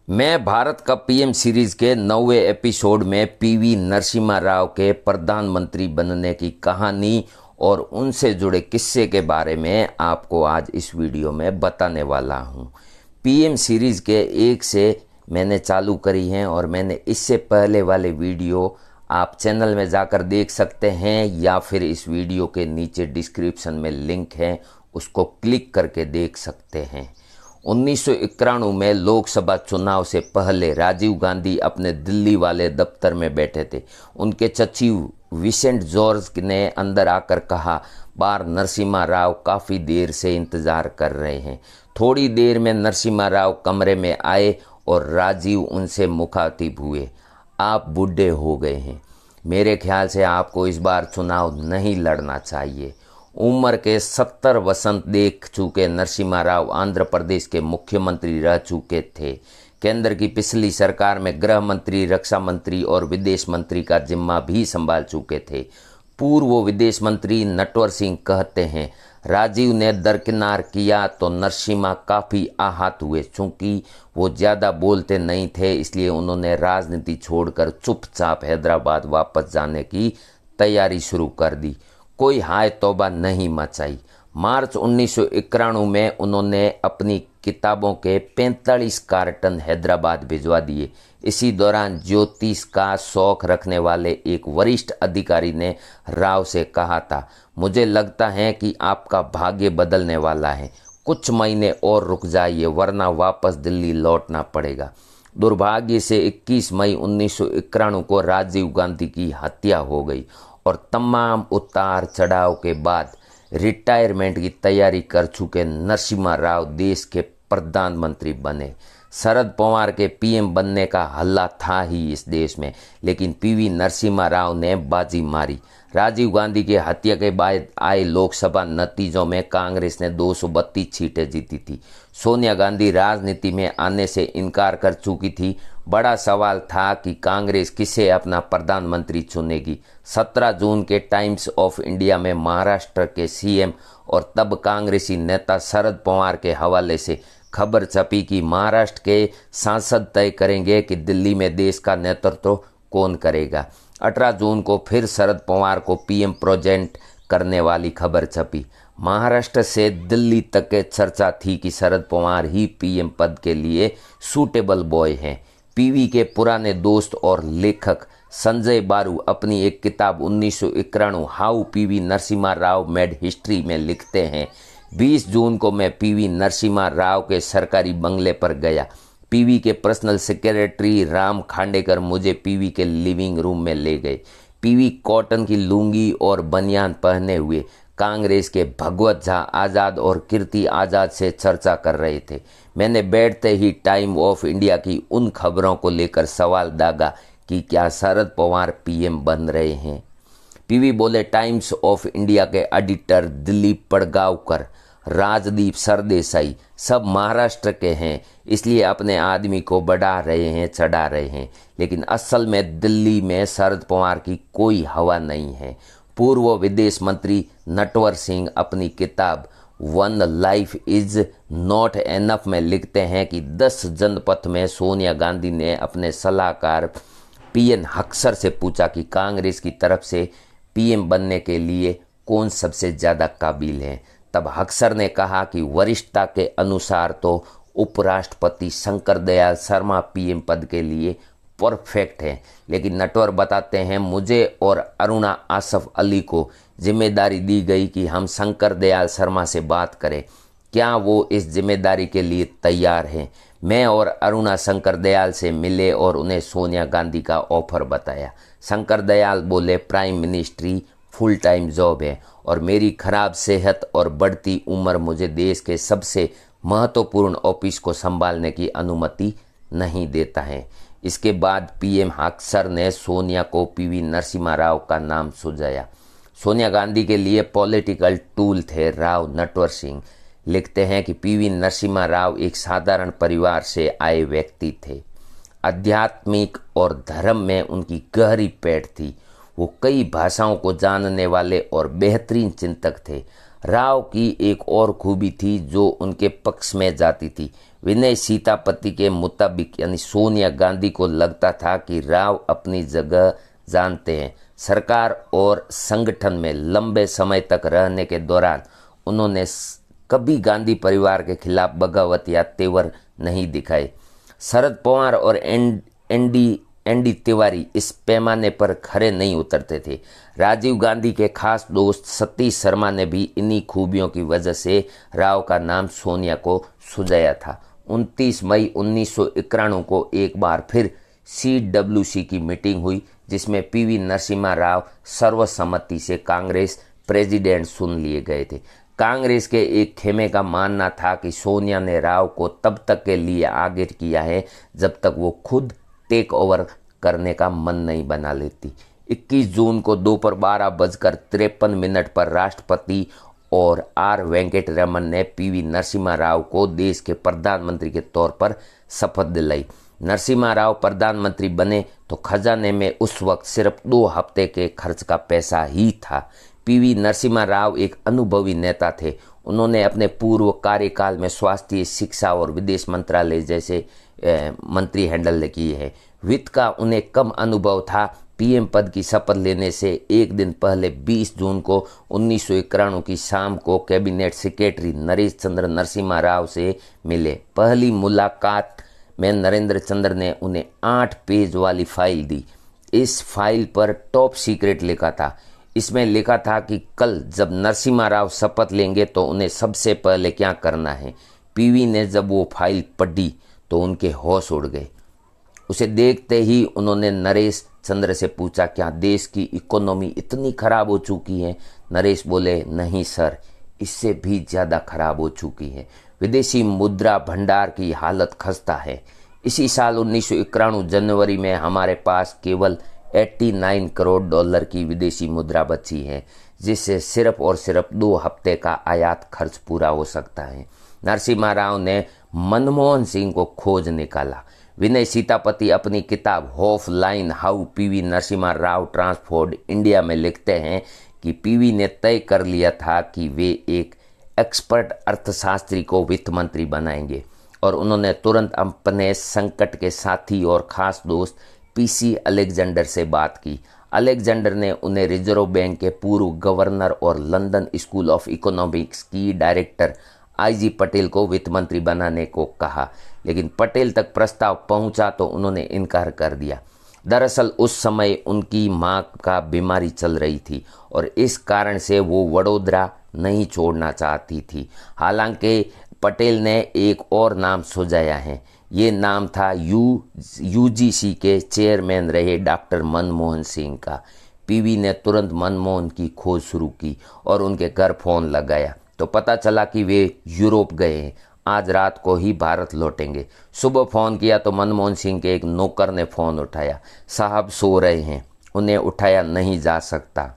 मैं भारत का PM series के 9वें एपिसोड में पीवी नरसिम्हा राव के प्रधानमंत्री बनने की कहानी और उनसे जुड़े किस्से के बारे में आपको आज इस वीडियो में बताने वाला हूं। पीएम सीरीज के एक से मैंने चालू करी हैं और मैंने इससे पहले वाले वीडियो आप चैनल में जाकर देख सकते हैं या फिर इस वीडियो के नीचे डिस्क्रिप्शन में लिंक है, उसको क्लिक करके देख सकते हैं। 1991 में लोकसभा चुनाव से पहले राजीव गांधी अपने दिल्ली वाले दफ्तर में बैठे थे। उनके सचिव विसेंट जॉर्ज ने अंदर आकर कहा, बाहर नरसिम्हा राव काफ़ी देर से इंतज़ार कर रहे हैं। थोड़ी देर में नरसिम्हा राव कमरे में आए और राजीव उनसे मुखातिब हुए, आप बूढ़े हो गए हैं, मेरे ख्याल से आपको इस बार चुनाव नहीं लड़ना चाहिए। उम्र के 70 वसंत देख चुके नरसिम्हा राव आंध्र प्रदेश के मुख्यमंत्री रह चुके थे। केंद्र की पिछली सरकार में गृह मंत्री, रक्षा मंत्री और विदेश मंत्री का जिम्मा भी संभाल चुके थे। पूर्व विदेश मंत्री नटवर सिंह कहते हैं, राजीव ने दरकिनार किया तो नरसिम्हा काफ़ी आहत हुए। चूंकि वो ज़्यादा बोलते नहीं थे, इसलिए उन्होंने राजनीति छोड़कर चुपचाप हैदराबाद वापस जाने की तैयारी शुरू कर दी। कोई हाय तौबा नहीं मचाई। मार्च 1991 में उन्होंने अपनी किताबों के 45 कार्टन हैदराबाद भिजवा दिए। इसी दौरान ज्योतिष का शौक रखने वाले एक वरिष्ठ अधिकारी ने राव से कहा था, मुझे लगता है कि आपका भाग्य बदलने वाला है, कुछ महीने और रुक जाइए वरना वापस दिल्ली लौटना पड़ेगा। दुर्भाग्य से 21 मई 1991 को राजीव गांधी की हत्या हो गई और तमाम उतार चढ़ाव के बाद रिटायरमेंट की तैयारी कर चुके नरसिम्हा राव देश के प्रधानमंत्री बने। शरद पवार के पीएम बनने का हल्ला था ही इस देश में, लेकिन पीवी नरसिम्हा राव ने बाजी मारी। राजीव गांधी की हत्या के बाद आए लोकसभा नतीजों में कांग्रेस ने 232 सीटें जीती थी। सोनिया गांधी राजनीति में आने से इनकार कर चुकी थी। बड़ा सवाल था कि कांग्रेस किसे अपना प्रधानमंत्री चुनेगी। 17 जून के टाइम्स ऑफ इंडिया में महाराष्ट्र के सीएम और तब कांग्रेसी नेता शरद पवार के हवाले से खबर छपी कि महाराष्ट्र के सांसद तय करेंगे कि दिल्ली में देश का नेतृत्व कौन करेगा। 18 जून को फिर शरद पवार को पीएम प्रेजेंट करने वाली खबर छपी। महाराष्ट्र से दिल्ली तक के चर्चा थी कि शरद पवार ही पीएम पद के लिए सूटेबल बॉय हैं। पीवी के पुराने दोस्त और लेखक संजय बारू अपनी एक किताब 1991 how PV Narasimha Rao made history में लिखते हैं, 20 जून को मैं पीवी नरसिम्हा राव के सरकारी बंगले पर गया। पीवी के पर्सनल सेक्रेटरी राम खांडेकर मुझे पीवी के लिविंग रूम में ले गए। पीवी कॉटन की लुंगी और बनियान पहने हुए कांग्रेस के भगवत झा आज़ाद और कीर्ति आज़ाद से चर्चा कर रहे थे। मैंने बैठते ही टाइम ऑफ इंडिया की उन खबरों को लेकर सवाल दागा कि क्या शरद पवार पीएम बन रहे हैं। पीवी बोले, टाइम्स ऑफ इंडिया के एडिटर दिलीप पड़गांवकर, राजदीप सरदेसाई सब महाराष्ट्र के हैं, इसलिए अपने आदमी को बढ़ा रहे हैं, चढ़ा रहे हैं, लेकिन असल में दिल्ली में शरद पवार की कोई हवा नहीं है। पूर्व विदेश मंत्री नटवर सिंह अपनी किताब one life is not enough में लिखते हैं कि 10 जनपथ में सोनिया गांधी ने अपने सलाहकार पीएन हक्सर से पूछा कि कांग्रेस की तरफ से पीएम बनने के लिए कौन सबसे ज़्यादा काबिल है। तब हक्सर ने कहा कि वरिष्ठता के अनुसार तो उपराष्ट्रपति शंकर दयाल शर्मा पीएम पद के लिए परफेक्ट है, लेकिन नटवर बताते हैं, मुझे और अरुणा आसफ अली को जिम्मेदारी दी गई कि हम शंकर दयाल शर्मा से बात करें, क्या वो इस जिम्मेदारी के लिए तैयार हैं। मैं और अरुणा शंकर दयाल से मिले और उन्हें सोनिया गांधी का ऑफर बताया। शंकर दयाल बोले, prime ministry full time job है और मेरी खराब सेहत और बढ़ती उम्र मुझे देश के सबसे महत्वपूर्ण ऑफिस को संभालने की अनुमति नहीं देता है। इसके बाद पीएम हक्सर ने सोनिया को पीवी नरसिम्हा राव का नाम सुझाया। सोनिया गांधी के लिए पॉलिटिकल टूल थे राव। नटवर सिंह लिखते हैं कि पीवी नरसिम्हा राव एक साधारण परिवार से आए व्यक्ति थे। आध्यात्मिक और धर्म में उनकी गहरी पैठ थी। वो कई भाषाओं को जानने वाले और बेहतरीन चिंतक थे। राव की एक और खूबी थी जो उनके पक्ष में जाती थी, विनय सीतापति के मुताबिक यानी सोनिया गांधी को लगता था कि राव अपनी जगह जानते हैं। सरकार और संगठन में लंबे समय तक रहने के दौरान उन्होंने कभी गांधी परिवार के खिलाफ बगावत या तेवर नहीं दिखाए। शरद पवार और एनडी तिवारी इस पैमाने पर खरे नहीं उतरते थे। राजीव गांधी के खास दोस्त सतीश शर्मा ने भी इन्हीं खूबियों की वजह से राव का नाम सोनिया को सुझाया था। 29 मई 1991 को एक बार फिर CWC की मीटिंग हुई, जिसमें PV नरसिम्हा राव सर्वसम्मति से कांग्रेस प्रेसिडेंट चुन लिए गए थे। कांग्रेस के एक खेमे का मानना था कि सोनिया ने राव को तब तक के लिए आगे किया है जब तक वो खुद टेक ओवर करने का मन नहीं बना लेती। 21 जून को दोपहर 12:53 पर राष्ट्रपति और R वेंकट रमन ने PV नरसिम्हा राव को देश के प्रधानमंत्री के तौर पर शपथ दिलाई। नरसिम्हा राव प्रधानमंत्री बने तो खजाने में उस वक्त सिर्फ 2 हफ्ते के खर्च का पैसा ही था। PV नरसिम्हा राव एक अनुभवी नेता थे। उन्होंने अपने पूर्व कार्यकाल में स्वास्थ्य, शिक्षा और विदेश मंत्रालय जैसे मंत्री हैंडल किए हैं। वित्त का उन्हें कम अनुभव था। PM पद की शपथ लेने से एक दिन पहले 20 जून को 1991 की शाम को कैबिनेट सेक्रेटरी नरेश चंद्र नरसिम्हा राव से मिले। पहली मुलाकात में नरेंद्र चंद्र ने उन्हें 8 पेज वाली फाइल दी। इस फाइल पर टॉप सीक्रेट लिखा था। इसमें लिखा था कि कल जब नरसिम्हा राव शपथ लेंगे तो उन्हें सबसे पहले क्या करना है। PV ने जब वो फाइल पढ़ी तो उनके होश उड़ गए। उसे देखते ही उन्होंने नरेश चंद्र से पूछा, क्या देश की इकोनॉमी इतनी खराब हो चुकी है? नरेश बोले, नहीं सर, इससे भी ज़्यादा खराब हो चुकी है। विदेशी मुद्रा भंडार की हालत खस्ता है। इसी साल 1991 जनवरी में हमारे पास केवल 89 करोड़ डॉलर की विदेशी मुद्रा बची है, जिससे सिर्फ और सिर्फ 2 हफ्ते का आयात खर्च पूरा हो सकता है। नरसिम्हा राव ने मनमोहन सिंह को खोज निकाला। विनय सीतापति अपनी किताब of line how PV Narasimha Rao transformed India में लिखते हैं कि PV ने तय कर लिया था कि वे एक एक्सपर्ट अर्थशास्त्री को वित्त मंत्री बनाएंगे और उन्होंने तुरंत अपने संकट के साथी और खास दोस्त PC अलेक्जेंडर से बात की। अलेक्जेंडर ने उन्हें रिजर्व बैंक के पूर्व गवर्नर और लंदन स्कूल ऑफ इकोनॉमिक्स की डायरेक्टर IG पटेल को वित्त मंत्री बनाने को कहा, लेकिन पटेल तक प्रस्ताव पहुंचा तो उन्होंने इनकार कर दिया। दरअसल उस समय उनकी मां का बीमारी चल रही थी और इस कारण से वो वडोदरा नहीं छोड़ना चाहती थी। हालांकि पटेल ने एक और नाम सुझाया है। ये नाम था UGC के चेयरमैन रहे डॉक्टर मनमोहन सिंह का। PV ने तुरंत मनमोहन की खोज शुरू की और उनके घर फोन लगाया तो पता चला कि वे यूरोप गए हैं, आज रात को ही भारत लौटेंगे। सुबह फ़ोन किया तो मनमोहन सिंह के एक नौकर ने फ़ोन उठाया। साहब सो रहे हैं, उन्हें उठाया नहीं जा सकता।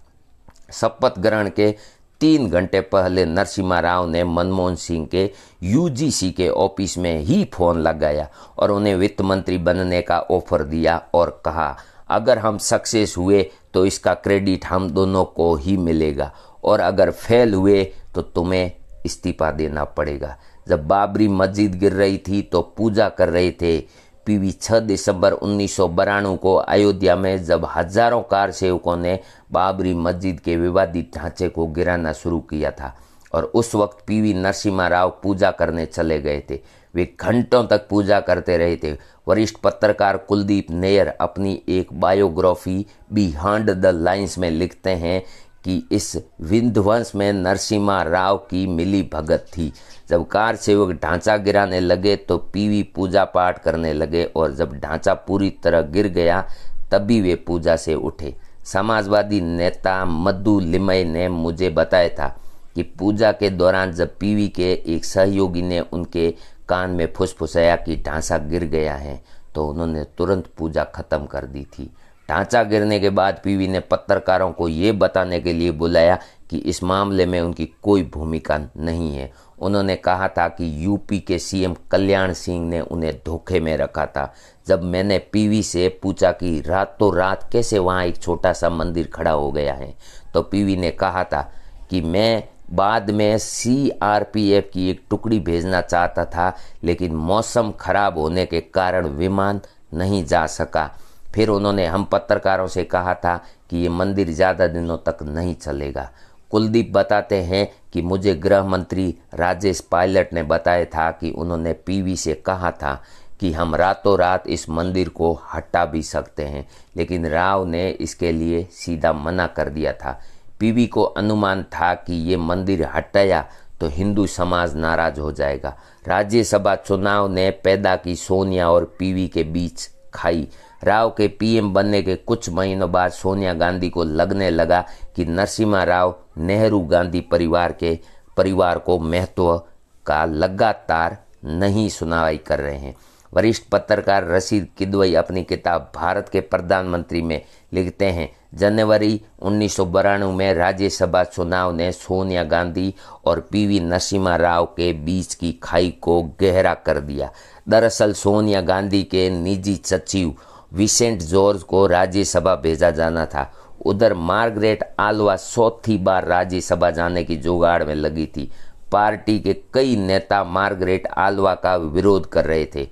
शपथ ग्रहण के 3 घंटे पहले नरसिम्हा राव ने मनमोहन सिंह के UGC के ऑफिस में ही फ़ोन लगाया और उन्हें वित्त मंत्री बनने का ऑफर दिया और कहा, अगर हम सक्सेस हुए तो इसका क्रेडिट हम दोनों को ही मिलेगा और अगर फेल हुए तो तुम्हें इस्तीफा देना पड़ेगा। जब बाबरी मस्जिद गिर रही थी तो पूजा कर रहे थे। PV 6 दिसंबर 1992 को अयोध्या में जब हजारों कार सेवकों ने बाबरी मस्जिद के विवादित ढांचे को गिराना शुरू किया था और उस वक्त PV नरसिम्हा राव पूजा करने चले गए थे। वे घंटों तक पूजा करते रहे थे। वरिष्ठ पत्रकार कुलदीप नैयर अपनी एक बायोग्राफी बिहाइंड द लाइन्स में लिखते हैं कि इस विध्वंस में नरसिम्हा राव की मिली भगत थी। जब कार सेवक ढांचा गिराने लगे तो PV पूजा पाठ करने लगे और जब ढांचा पूरी तरह गिर गया तभी वे पूजा से उठे। समाजवादी नेता मद्दू लिमय ने मुझे बताया था कि पूजा के दौरान जब PV के एक सहयोगी ने उनके कान में फुसफुसाया कि ढांचा गिर गया है तो उन्होंने तुरंत पूजा खत्म कर दी थी। ढांचा गिरने के बाद PV ने पत्रकारों को ये बताने के लिए बुलाया कि इस मामले में उनकी कोई भूमिका नहीं है। उन्होंने कहा था कि UP के CM कल्याण सिंह ने उन्हें धोखे में रखा था। जब मैंने PV से पूछा कि रातों रात कैसे वहाँ एक छोटा सा मंदिर खड़ा हो गया है तो PV ने कहा था कि मैं बाद में सीआरपीएफ की एक टुकड़ी भेजना चाहता था, लेकिन मौसम खराब होने के कारण विमान नहीं जा सका। फिर उन्होंने हम पत्रकारों से कहा था कि ये मंदिर ज़्यादा दिनों तक नहीं चलेगा। कुलदीप बताते हैं कि मुझे गृह मंत्री राजेश पायलट ने बताया था कि उन्होंने पीवी से कहा था कि हम रातों रात इस मंदिर को हटा भी सकते हैं, लेकिन राव ने इसके लिए सीधा मना कर दिया था। पीवी को अनुमान था कि ये मंदिर हटाया तो हिंदू समाज नाराज हो जाएगा। राज्यसभा चुनाव ने पैदा की सोनिया और पीवी के बीच खाई। राव के पीएम बनने के कुछ महीनों बाद सोनिया गांधी को लगने लगा कि नरसिम्हा राव नेहरू गांधी परिवार को महत्व का लगातार नहीं सुनवाई कर रहे हैं। वरिष्ठ पत्रकार रशीद किदवई अपनी किताब भारत के प्रधानमंत्री में लिखते हैं, जनवरी 1992 में राज्यसभा चुनाव ने सोनिया गांधी और पीवी नरसिम्हा राव के बीच की खाई को गहरा कर दिया। दरअसल सोनिया गांधी के निजी सचिव विसेंट जॉर्ज को राज्यसभा भेजा जाना था। उधर मार्गरेट आल्वा चौथी बार राज्यसभा जाने की जुगाड़ में लगी थी। पार्टी के कई नेता मार्गरेट आल्वा का विरोध कर रहे थे।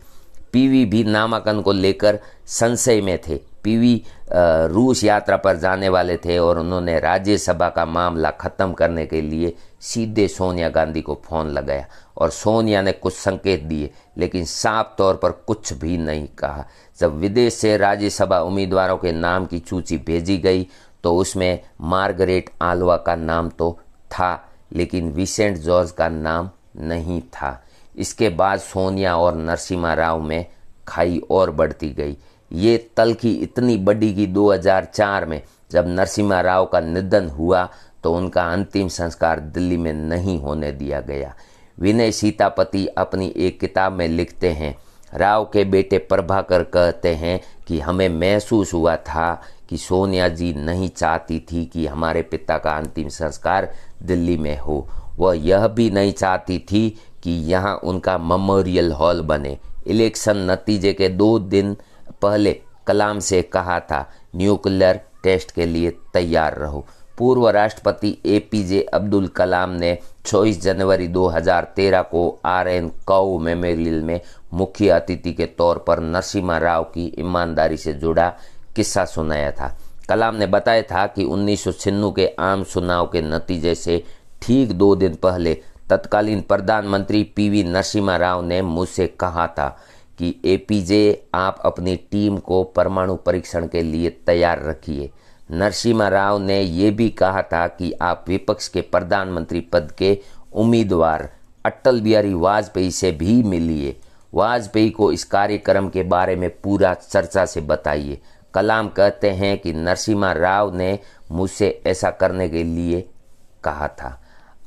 पीवी भी नामांकन को लेकर संशय में थे। पीवी रूस यात्रा पर जाने वाले थे और उन्होंने राज्यसभा का मामला खत्म करने के लिए सीधे सोनिया गांधी को फोन लगाया और सोनिया ने कुछ संकेत दिए, लेकिन साफ तौर पर कुछ भी नहीं कहा। जब विदेश से राज्यसभा उम्मीदवारों के नाम की सूची भेजी गई तो उसमें मार्गरेट आल्वा का नाम तो था, लेकिन विसेंट जॉर्ज का नाम नहीं था। इसके बाद सोनिया और नरसिम्हा राव में खाई और बढ़ती गई। ये तल्खी इतनी बड़ी कि 2004 में जब नरसिम्हा राव का निधन हुआ तो उनका अंतिम संस्कार दिल्ली में नहीं होने दिया गया। विनय सीतापति अपनी एक किताब में लिखते हैं, राव के बेटे प्रभाकर कहते हैं कि हमें महसूस हुआ था कि सोनिया जी नहीं चाहती थी कि हमारे पिता का अंतिम संस्कार दिल्ली में हो। वह यह भी नहीं चाहती थी कि यहाँ उनका मेमोरियल हॉल बने। इलेक्शन नतीजे के 2 दिन पहले कलाम से कहा था, न्यूक्लियर टेस्ट के लिए तैयार रहो। पूर्व राष्ट्रपति एपीजे अब्दुल कलाम ने 24 जनवरी 2013 को RN कौ मेमोरियल में मुख्य अतिथि के तौर पर नरसिम्हा राव की ईमानदारी से जुड़ा किस्सा सुनाया था। कलाम ने बताया था कि 1996 के आम चुनाव के नतीजे से ठीक 2 दिन पहले तत्कालीन प्रधानमंत्री पीवी नरसिम्हा राव ने मुझसे कहा था कि एपीजे आप अपनी टीम को परमाणु परीक्षण के लिए तैयार रखिए। नरसिम्हा राव ने ये भी कहा था कि आप विपक्ष के प्रधानमंत्री पद के उम्मीदवार अटल बिहारी वाजपेयी से भी मिलिए। वाजपेयी को इस कार्यक्रम के बारे में पूरा चर्चा से बताइए। कलाम कहते हैं कि नरसिम्हा राव ने मुझसे ऐसा करने के लिए कहा था।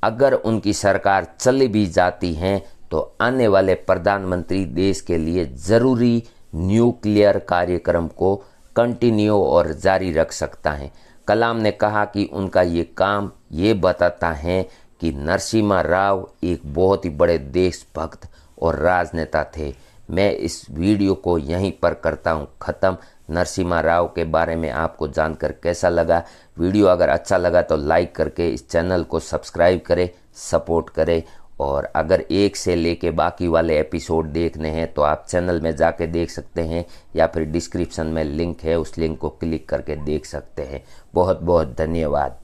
अगर उनकी सरकार चली भी जाती है तो आने वाले प्रधानमंत्री देश के लिए जरूरी न्यूक्लियर कार्यक्रम को कंटिन्यू और जारी रख सकता है। कलाम ने कहा कि उनका ये काम ये बताता है कि नरसिम्हा राव एक बहुत ही बड़े देशभक्त और राजनेता थे। मैं इस वीडियो को यहीं पर करता हूँ ख़त्म। नरसिम्हा राव के बारे में आपको जानकर कैसा लगा? वीडियो अगर अच्छा लगा तो लाइक करके इस चैनल को सब्सक्राइब करें, सपोर्ट करें। और अगर 1 से लेके बाकी वाले एपिसोड देखने हैं तो आप चैनल में जाके देख सकते हैं या फिर डिस्क्रिप्शन में लिंक है, उस लिंक को क्लिक करके देख सकते हैं। बहुत बहुत धन्यवाद।